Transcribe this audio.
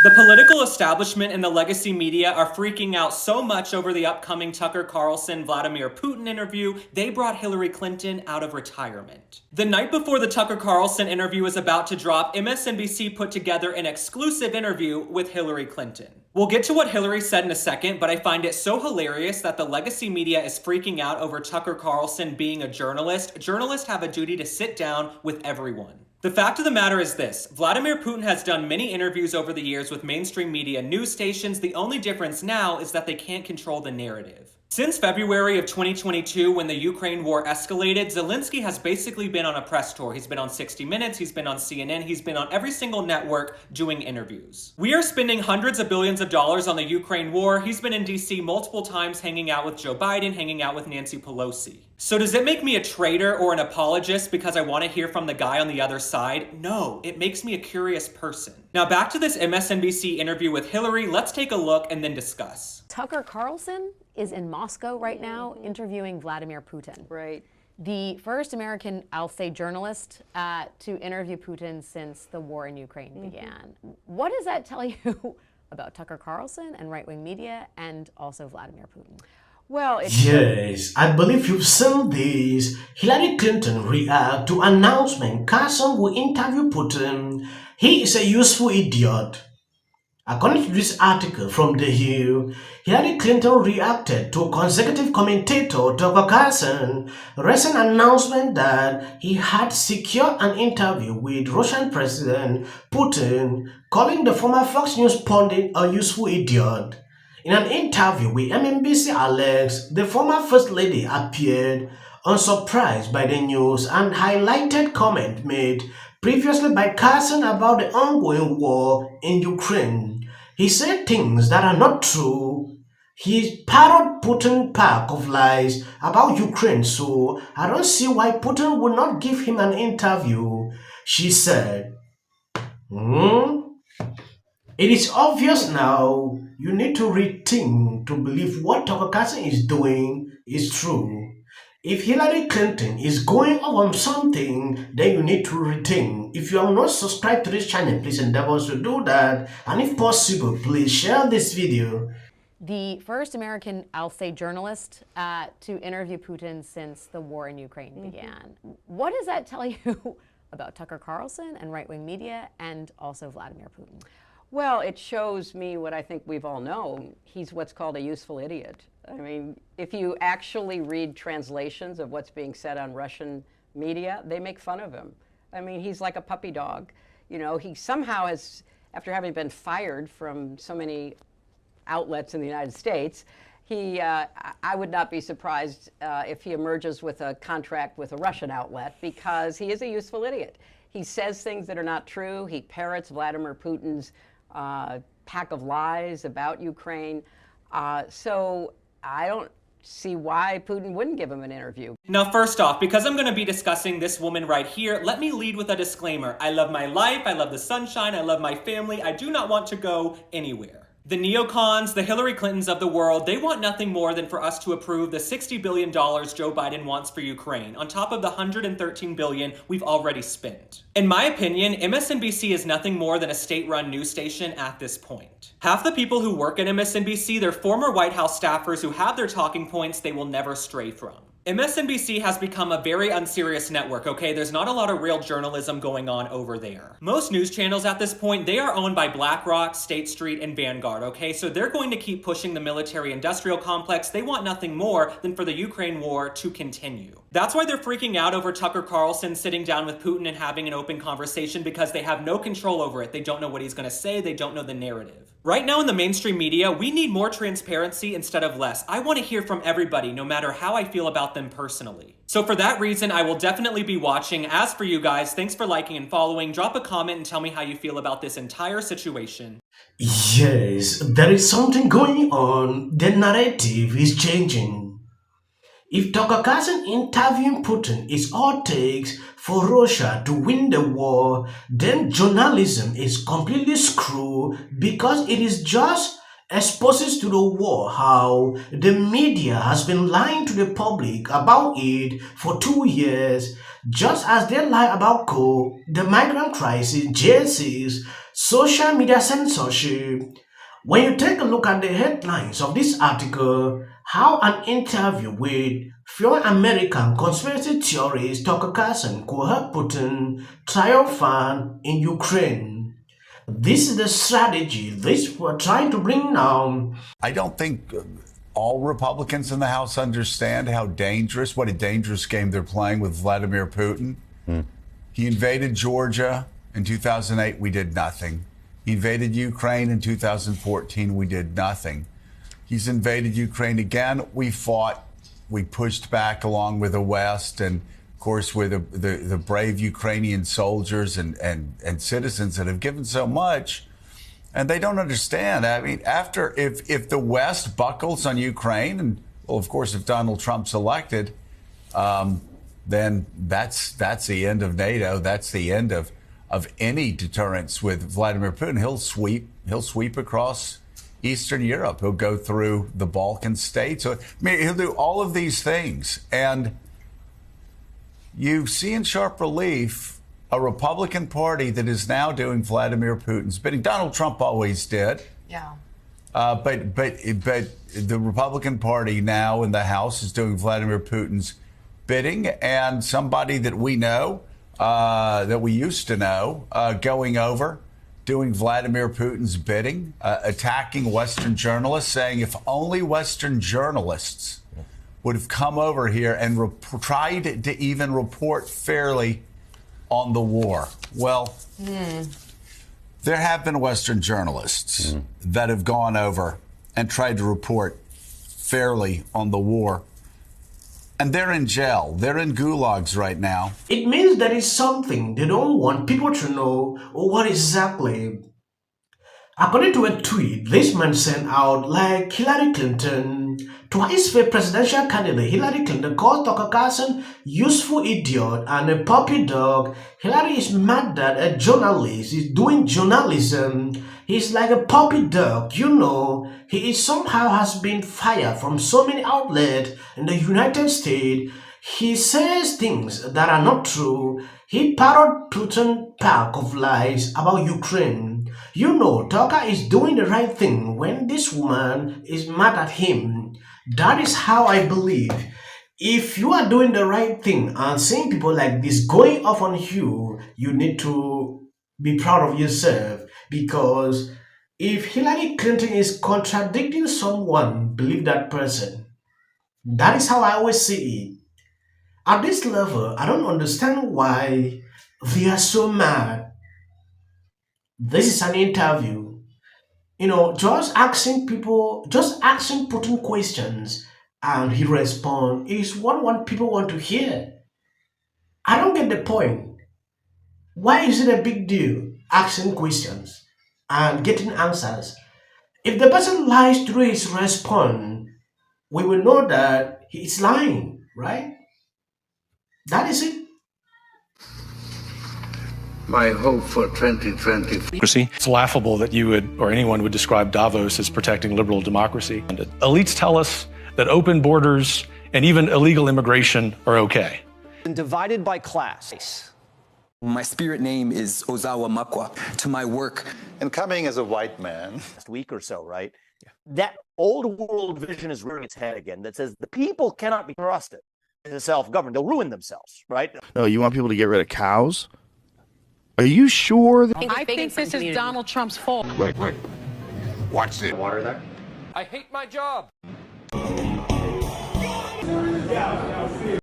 The political establishment and the legacy media are freaking out so much over the upcoming Tucker Carlson-Vladimir Putin interview, they brought Hillary Clinton out of retirement. The night before the Tucker Carlson interview is about to drop, MSNBC put together an exclusive interview with Hillary Clinton. We'll get to what Hillary said in a second, but I find it so hilarious that the legacy media is freaking out over Tucker Carlson being a journalist. Journalists have a duty to sit down with everyone. The fact of the matter is this: Vladimir Putin has done many interviews over the years with mainstream media news stations. The only difference now is that they can't control the narrative. Since February of 2022, when the Ukraine war escalated, Zelensky has basically been on a press tour. He's been on 60 Minutes, he's been on CNN, he's been on every single network doing interviews. We are spending hundreds of billions of dollars on the Ukraine war. He's been in DC multiple times hanging out with Joe Biden, hanging out with Nancy Pelosi. So does it make me a traitor or an apologist because I want to hear from the guy on the other side? No, it makes me a curious person. Now back to this MSNBC interview with Hillary. Let's take a look and then discuss. Tucker Carlson is in Moscow right now interviewing Vladimir Putin. Right. The first American, I'll say, journalist to interview Putin since the war in Ukraine began. What does that tell you about Tucker Carlson and right-wing media and also Vladimir Putin? Well, Yes, I believe you've seen this. Hillary Clinton react to announcement Carson will interview Putin. He is a useful idiot. According to this article from The Hill, Hillary Clinton reacted to consecutive commentator Tucker Carlson's recent announcement that he had secured an interview with Russian President Putin, calling the former Fox News pundit a useful idiot. In an interview with MSNBC Alex, the former First Lady appeared unsurprised by the news and highlighted comments made previously by Carson about the ongoing war in Ukraine. He said things that are not true. He parroted Putin's pack of lies about Ukraine, so I don't see why Putin would not give him an interview, she said. It is obvious now. You need to rethink to believe what Tucker Carlson is doing is true. If Hillary Clinton is going off on something, then you need to rethink. If you are not subscribed to this channel, please endeavor to do that. And if possible, please share this video. The first American, I'll say, journalist to interview Putin since the war in Ukraine began. What does that tell you about Tucker Carlson and right-wing media and also Vladimir Putin? Well, it shows me what I think we've all known. He's what's called a useful idiot. I mean, if you actually read translations of what's being said on Russian media, they make fun of him. I mean, he's like a puppy dog. You know, he somehow has, after having been fired from so many outlets in the United States, I would not be surprised if he emerges with a contract with a Russian outlet, because he is a useful idiot. He says things that are not true. He parrots Vladimir Putin's pack of lies about Ukraine. So I don't see why Putin wouldn't give him an interview. Now, first off, because I'm going to be discussing this woman right here, let me lead with a disclaimer. I love my life, I love the sunshine, I love my family. I do not want to go anywhere. The neocons, the Hillary Clintons of the world, they want nothing more than for us to approve the $60 billion Joe Biden wants for Ukraine, on top of the $113 billion we've already spent. In my opinion, MSNBC is nothing more than a state-run news station at this point. Half the people who work at MSNBC, they're former White House staffers who have their talking points they will never stray from. MSNBC has become a very unserious network, okay? There's not a lot of real journalism going on over there. Most news channels at this point, they are owned by BlackRock, State Street, and Vanguard, okay? So they're going to keep pushing the military-industrial complex. They want nothing more than for the Ukraine war to continue. That's why they're freaking out over Tucker Carlson sitting down with Putin and having an open conversation, because they have no control over it. They don't know what he's going to say. They don't know the narrative. Right now in the mainstream media, we need more transparency instead of less. I want to hear from everybody, no matter how I feel about them personally. So for that reason, I will definitely be watching. As for you guys, thanks for liking and following. Drop a comment and tell me how you feel about this entire situation. Yes, there is something going on. The narrative is changing. If Tucker Carlson interviewing Putin is all it takes for Russia to win the war, then journalism is completely screwed, because it is just exposes to the war how the media has been lying to the public about it for 2 years, just as they lie about coal, the migrant crisis, JCs, social media censorship. When you take a look at the headlines of this article, how an interview with fewer American conspiracy theorist Tucker Carlson could help Putin triumphant in Ukraine. This is the strategy this we're trying to bring down. I don't think all Republicans in the House understand what a dangerous game they're playing with Vladimir Putin. He invaded Georgia in 2008. We did nothing. He invaded Ukraine in 2014. We did nothing. He's invaded Ukraine again. We fought. We pushed back along with the West and, of course, with the brave Ukrainian soldiers and citizens that have given so much. And they don't understand. I mean, if the West buckles on Ukraine, and, well, of course, if Donald Trump's elected, then that's the end of NATO. That's the end of any deterrence with Vladimir Putin. He'll sweep across Eastern Europe. He'll go through the Balkan states. So, I mean, he'll do all of these things. And you see in sharp relief a Republican Party that is now doing Vladimir Putin's bidding. Donald Trump always did. Yeah. But the Republican Party now in the House is doing Vladimir Putin's bidding, and somebody that we know, that we used to know, going over, doing Vladimir Putin's bidding, attacking Western journalists, saying if only Western journalists would have come over here and tried to even report fairly on the war. Well, there have been Western journalists that have gone over and tried to report fairly on the war. And they're in jail. They're in gulags right now. It means there is something they don't want people to know what exactly. According to a tweet this man sent out, like Hillary Clinton, twice failed presidential candidate Hillary Clinton called Tucker Carlson useful idiot and a puppy dog. Hillary is mad that a journalist is doing journalism. He's like a puppy dog, you know. He is somehow has been fired from so many outlets in the United States. He says things that are not true. He parroted Putin's pack of lies about Ukraine. You know, Tucker is doing the right thing when this woman is mad at him. That is how I believe. If you are doing the right thing and seeing people like this going off on you, you need to be proud of yourself, because if Hillary Clinton is contradicting someone, believe that person. That is how I always see it. At this level, I don't understand why they are so mad. This is an interview. You know, just asking Putin questions and he responds is what people want to hear. I don't get the point. Why is it a big deal asking questions and getting answers? If the person lies through his response, we will know that he is lying, right? That is it. My hope for 2020. It's laughable that you would, or anyone would, describe Davos as protecting liberal democracy. And elites tell us that open borders and even illegal immigration are okay. And divided by class. My spirit name is Ozawa Makwa. To my work. And coming as a white man. Last week or so, right? Yeah. That old world vision is rearing its head again that says the people cannot be trusted to self-govern. They'll ruin themselves, right? No, you want people to get rid of cows? Are you sure? I think this is Donald Trump's fault. Wait. Watch this. Water there? I hate my job.